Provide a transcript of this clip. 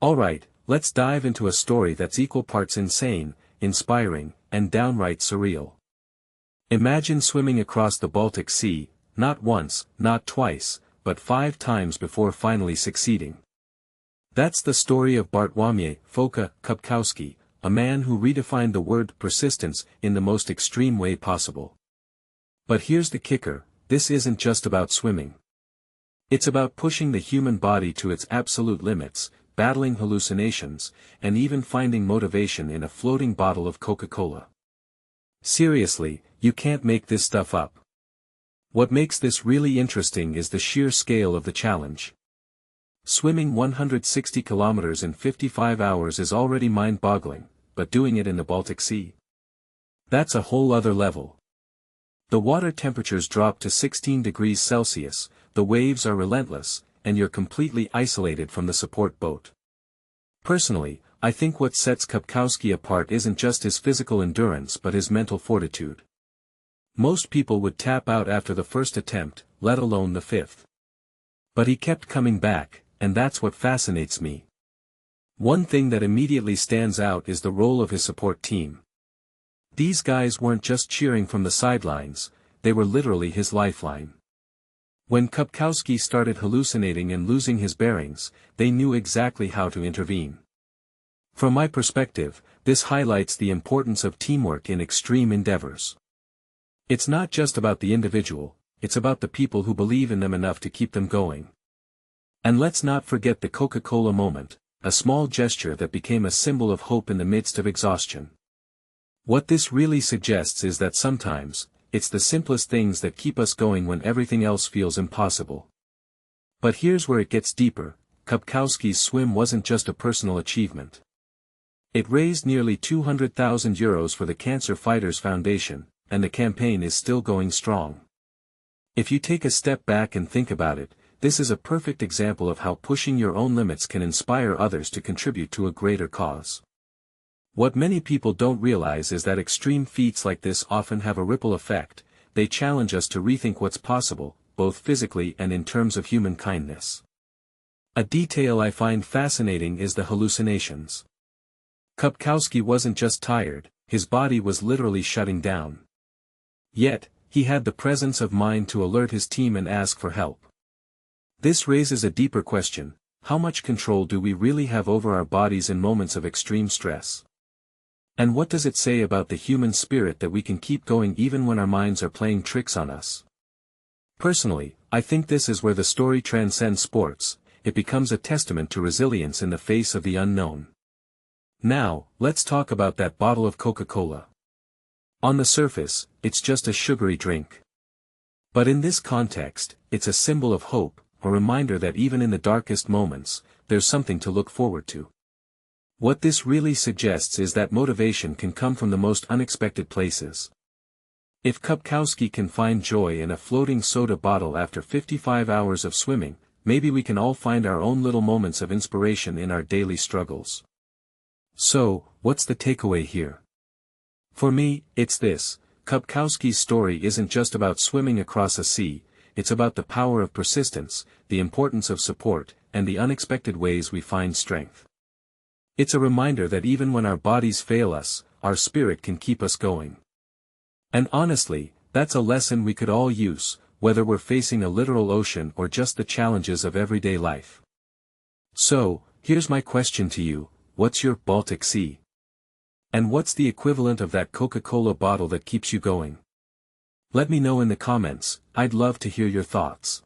Alright, let's dive into a story that's equal parts insane, inspiring, and downright surreal. Imagine swimming across the Baltic Sea, not once, not twice, but 5 times before finally succeeding. That's the story of Bartłomiej, Foka, Kubkowski, a man who redefined the word persistence in the most extreme way possible. But here's the kicker, this isn't just about swimming. It's about pushing the human body to its absolute limits, battling hallucinations, and even finding motivation in a floating bottle of Coca-Cola. Seriously, you can't make this stuff up. What makes this really interesting is the sheer scale of the challenge. Swimming 160 kilometers in 55 hours is already mind-boggling, but doing it in the Baltic Sea? That's a whole other level. The water temperatures drop to 16 degrees Celsius, the waves are relentless, and you're completely isolated from the support boat. Personally, I think what sets Kubkowski apart isn't just his physical endurance but his mental fortitude. Most people would tap out after the first attempt, let alone the 5th. But he kept coming back, and that's what fascinates me. One thing that immediately stands out is the role of his support team. These guys weren't just cheering from the sidelines, they were literally his lifeline. When Kubkowski started hallucinating and losing his bearings, they knew exactly how to intervene. From my perspective, this highlights the importance of teamwork in extreme endeavors. It's not just about the individual, it's about the people who believe in them enough to keep them going. And let's not forget the Coca-Cola moment, a small gesture that became a symbol of hope in the midst of exhaustion. What this really suggests is that sometimes, it's the simplest things that keep us going when everything else feels impossible. But here's where it gets deeper, Kubkowski's swim wasn't just a personal achievement. It raised nearly €200,000 for the Cancer Fighters Foundation, and the campaign is still going strong. If you take a step back and think about it, this is a perfect example of how pushing your own limits can inspire others to contribute to a greater cause. What many people don't realize is that extreme feats like this often have a ripple effect, they challenge us to rethink what's possible, both physically and in terms of human kindness. A detail I find fascinating is the hallucinations. Kubkowski wasn't just tired, his body was literally shutting down. Yet, he had the presence of mind to alert his team and ask for help. This raises a deeper question, how much control do we really have over our bodies in moments of extreme stress? And what does it say about the human spirit that we can keep going even when our minds are playing tricks on us? Personally, I think this is where the story transcends sports, it becomes a testament to resilience in the face of the unknown. Now, let's talk about that bottle of Coca-Cola. On the surface, it's just a sugary drink. But in this context, it's a symbol of hope, a reminder that even in the darkest moments, there's something to look forward to. What this really suggests is that motivation can come from the most unexpected places. If Kubkowski can find joy in a floating soda bottle after 55 hours of swimming, maybe we can all find our own little moments of inspiration in our daily struggles. So, what's the takeaway here? For me, it's this, Kubkowski's story isn't just about swimming across a sea, it's about the power of persistence, the importance of support, and the unexpected ways we find strength. It's a reminder that even when our bodies fail us, our spirit can keep us going. And honestly, that's a lesson we could all use, whether we're facing a literal ocean or just the challenges of everyday life. So, here's my question to you, what's your Baltic Sea? And what's the equivalent of that Coca-Cola bottle that keeps you going? Let me know in the comments, I'd love to hear your thoughts.